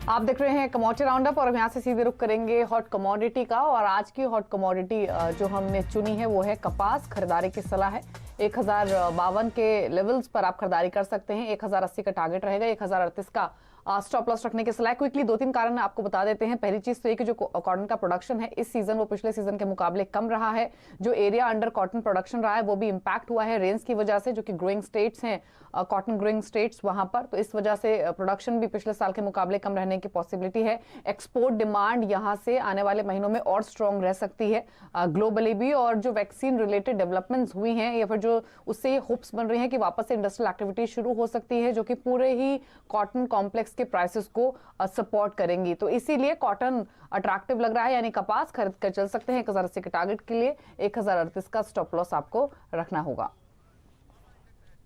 आप देख रहे हैं कमोडिटी राउंडअप और हम यहाँ से सीधे रुख करेंगे हॉट कमोडिटी का। और आज की हॉट कमोडिटी जो हमने चुनी है वो है कपास। खरीदारी की सलाह है 1052 के लेवल्स पर आप खरीदारी कर सकते हैं। 1080 का टारगेट रहेगा, 1038 का स्टॉप लॉस रखने की सलाह। क्विकली दो तीन कारण आपको बता देते हैं। पहली चीज तो ये कि जो कॉटन का प्रोडक्शन है इस सीजन वो पिछले सीजन के मुकाबले कम रहा है। जो एरिया अंडर कॉटन प्रोडक्शन रहा है वो भी इंपैक्ट हुआ है रेंस की वजह से, जो कि ग्रोइंग स्टेट्स हैं, कॉटन ग्रोइंग स्टेट्स वहां पर। तो इस वजह से प्रोडक्शन भी पिछले साल के मुकाबले कम रहने की पॉसिबिलिटी है। एक्सपोर्ट डिमांड यहां से आने वाले महीनों में और स्ट्रॉन्ग रह सकती है ग्लोबली भी। और जो वैक्सीन रिलेटेड डेवलपमेंट्स हुई हैं या फिर जो उससे ये होप्स बन रही हैं कि वापस से इंडस्ट्रियल एक्टिविटी शुरू हो सकती है, जो कि पूरे ही कॉटन कॉम्प्लेक्स के प्राइसेस को सपोर्ट करेंगी। तो इसीलिए कॉटन अट्रैक्टिव लग रहा है, यानी कपास खरीद कर चल सकते हैं। 1080 के टारगेट के लिए 1038 का स्टॉप लॉस आपको रखना होगा।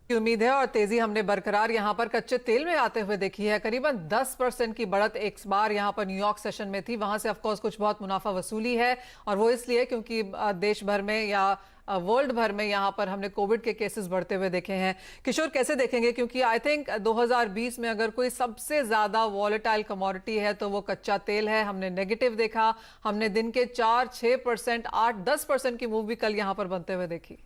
उम्मीद है और तेजी हमने बरकरार यहां पर कच्चे तेल में आते हुए देखी है। करीबन 10% की बढ़त एक बार यहां पर न्यूयॉर्क सेशन में थी। वहां से ऑफकोर्स कुछ बहुत मुनाफा वसूली है और वो इसलिए क्योंकि देश भर में या वर्ल्ड भर में यहां पर हमने कोविड के केसेस बढ़ते हुए देखे हैं। किशोर, कैसे देखेंगे? क्योंकि आई थिंक 2020 में अगर कोई सबसे ज्यादा वॉलेटाइल कमोडिटी है तो वो कच्चा तेल है। हमने नेगेटिव देखा, हमने दिन के 4-6%, 8-10% की मूव भी कल यहां पर बनते हुए देखी।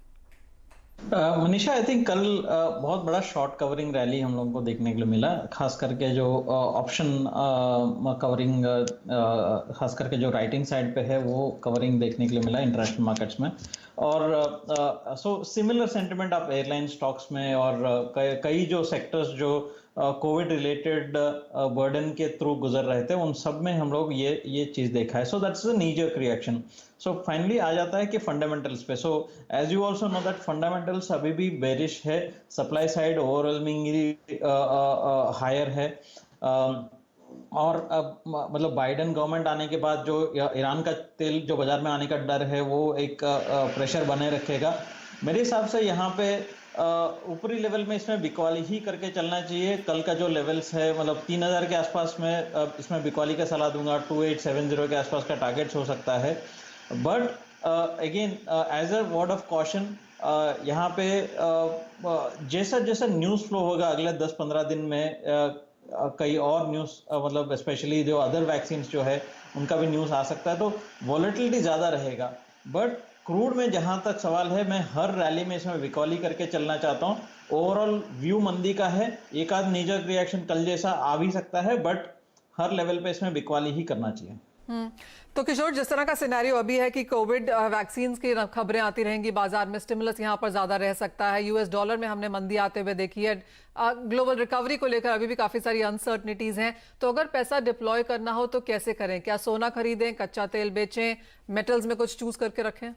मनीषा, आई थिंक कल बहुत बड़ा शॉर्ट कवरिंग रैली हम लोगों को देखने के लिए मिला। खास करके जो ऑप्शन कवरिंग, खास करके जो राइटिंग साइड पे है वो कवरिंग देखने के लिए मिला इंटरनेशनल मार्केट्स में। और सो सिमिलर सेंटिमेंट आप एयरलाइन स्टॉक्स में और कई जो सेक्टर्स जो कोविड रिलेटेड बर्डन के थ्रू गुजर रहे थे उन सब में हम लोग ये चीज देखा है। So that's a knee jerk reaction. So finally आ जाता है कि फंडामेंटल्स पे। So as you also know that fundamentals अभी भी बेरिश है। सप्लाई साइड ओवरवेलमिंगली हायर है। और अब मतलब बाइडेन गवर्नमेंट आने के बाद जो ईरान का तेल जो बाजार में आने का डर है वो एक प्रेशर बने रखेगा। मेरे हिसाब से यहाँ पे ऊपरी लेवल में इसमें बिकवाली ही करके चलना चाहिए। कल का जो लेवल्स है मतलब 3000 के आसपास में इसमें बिकवाली का सलाह दूंगा। 2870 के आसपास का टारगेट हो सकता है। But again as a word of caution, यहाँ पे जैसा जैसा न्यूज़ फ्लो होगा अगले 10-15 दिन में कई और न्यूज़ मतलब स्पेशली जो अदर वैक्सीन जो है उनका भी न्यूज़ आ सकता है, तो वॉलेटिलिटी ज़्यादा रहेगा। बट क्रूड में जहां तक सवाल है, मैं हर रैली में इसमें विकॉली करके चलना चाहता हूं। ओवरऑल व्यू मंदी का है, एक आध मेजर रिएक्शन कल जैसा आ भी सकता है, बट हर लेवल पे इसमें विकॉली ही करना चाहिए। तो किशोर, जिस तरह का सिनेरियो अभी है कि कोविड वैक्सीन की खबरें आती रहेंगी, बाजार में स्टिमुलस यहां पर ज्यादा रह सकता है, यूएस डॉलर में हमने मंदी आते हुए देखी है, ग्लोबल रिकवरी को लेकर अभी भी काफी सारी अनसर्टनिटीज हैं। तो अगर पैसा डिप्लॉय करना हो तो कैसे करें? क्या सोना खरीदें, कच्चा तेल बेचें, मेटल्स में कुछ चूज करके रखें?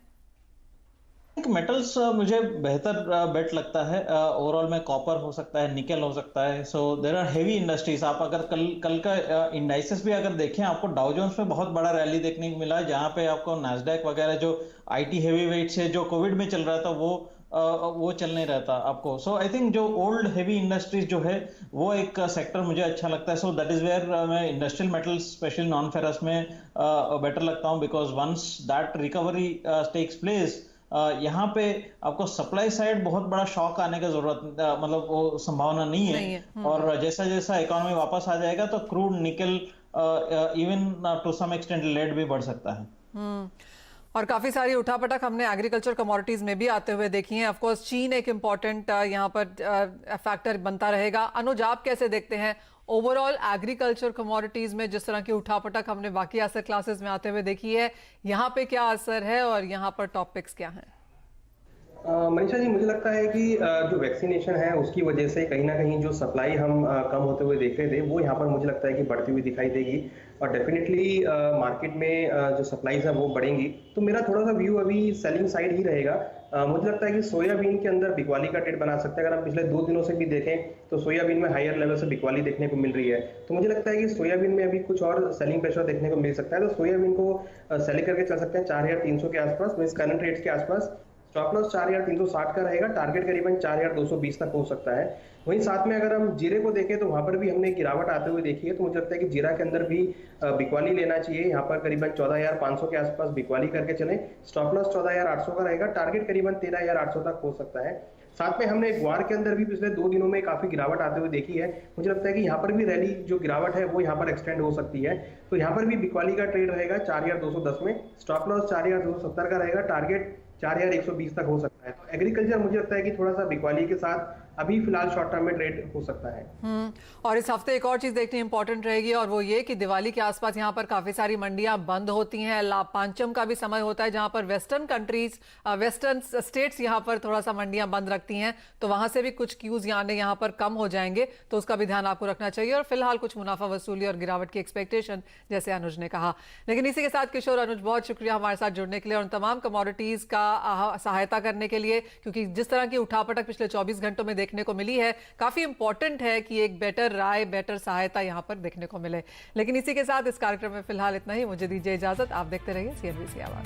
मेटल्स मुझे बेहतर बेट लगता है। ओवरऑल में कॉपर हो सकता है, निकल हो सकता है। So there are heavy industries. आप अगर कल का इंडाइसेस भी अगर देखें, आपको डाउ जोन्स में बहुत बड़ा रैली देखने को मिला, जहां पे आपको नैस्डैक वगैरह जो आईटी हेवी वेट्स है जो कोविड में चल रहा था वो चल नहीं रहा था आपको। सो आई थिंक जो ओल्ड हेवी इंडस्ट्रीज जो है वो एक सेक्टर मुझे अच्छा लगता है। सो दैट इज वेयर मैं industrial metals specially non ferrous में बेटर लगता हूँ, because once that recovery takes place यहाँ पे आपको सप्लाई साइड बहुत बड़ा शॉक आने की जरूरत मतलब वो संभावना नहीं है। और जैसा जैसा इकोनॉमी वापस आ जाएगा तो crude, nickel, even to some extent lead भी बढ़ सकता है। और काफी सारी उठापटक हमने एग्रीकल्चर कमोडिटीज में भी आते हुए देखी है। ऑफ कोर्स चीन एक इंपॉर्टेंट यहाँ पर फैक्टर बनता रहेगा। अनुज, आप कैसे देखते हैं ओवरऑल एग्रीकल्चर कमोडिटीज में जिस तरह की उठापटक हमने बाकी एसेट क्लासेस में आते हुए देखी है, यहाँ पे क्या असर है और यहाँ पर टॉपिक्स क्या हैं? मनीषा जी, मुझे लगता है कि जो वैक्सीनेशन है उसकी वजह से कहीं ना कहीं जो सप्लाई हम कम होते हुए देख रहे थे वो यहाँ पर मुझे लगता है कि बढ़ती हुई दिखाई देगी। और डेफिनेटली मार्केट में जो सप्लाईज है वो बढ़ेंगी। तो मेरा थोड़ा सा व्यू अभी सेलिंग साइड ही रहेगा। मुझे लगता है कि सोयाबीन के अंदर बिकवाली का ट्रेड बना सकते हैं। अगर हम पिछले 2 दिनों से भी देखें तो सोयाबीन में हायर लेवल से बिकवाली देखने को मिल रही है। तो मुझे लगता है कि सोयाबीन में अभी कुछ और सेलिंग प्रेशर देखने को मिल सकता है। तो सोयाबीन को सेलिंग करके चल सकते हैं 4300 के आसपास, मींस करंट रेट्स के आसपास। स्टॉप लॉस 4360 का रहेगा, टारगेट करीबन 4220 तक हो सकता है। वहीं साथ में अगर हम जीरे को देखें तो वहां पर भी हमने गिरावट आते हुए देखी है। तो मुझे लगता है कि जीरा के अंदर भी बिकवाली लेना चाहिए। यहाँ पर करीबन 14500 के आसपास बिकवाली करके चलें। स्टॉप लॉस 14800 का रहेगा, टारगेट करीबन 13800 तक हो सकता है। साथ में हमने ग्वार के अंदर भी पिछले 2 दिनों में काफी गिरावट आते हुए देखी है। मुझे लगता है कि यहाँ पर भी रैली जो गिरावट है वो यहाँ पर एक्सटेंड हो सकती है। तो यहाँ पर भी बिकवाली का ट्रेड रहेगा 4210 में, स्टॉप लॉस 4270 का रहेगा, टारगेट 4120 तक हो सकता है। तो एग्रीकल्चर मुझे लगता है कि थोड़ा सा बिकवाली के साथ अभी फिलहाल शॉर्ट टर्म में ट्रेड हो सकता है। और इस हफ्ते एक और चीज देखनी इंपॉर्टेंट रहेगी और वो ये कि दिवाली के आसपास यहाँ पर काफी सारी मंडियां बंद होती हैं। लाभ पांचम का भी समय होता है जहां पर वेस्टर्न स्टेट्स यहाँ पर थोड़ा सा मंडियां बंद रखती हैं, तो वहां से भी कुछ क्यूज यहाँ पर कम हो जाएंगे, तो उसका भी ध्यान आपको रखना चाहिए। और फिलहाल कुछ मुनाफा वसूली और गिरावट की एक्सपेक्टेशन, जैसे अनुज ने कहा। लेकिन इसी के साथ किशोर, अनुज, बहुत शुक्रिया हमारे साथ जुड़ने के लिए और उन तमाम कमोडिटीज का सहायता करने के लिए, क्योंकि जिस तरह की उठापटक पिछले 24 घंटों में देखने को मिली है, काफी इंपॉर्टेंट है कि एक बेटर राय, बेटर सहायता यहां पर देखने को मिले। लेकिन इसी के साथ इस कार्यक्रम में फिलहाल इतना ही। मुझे दीजिए इजाजत। आप देखते रहिए CNBC आवाज।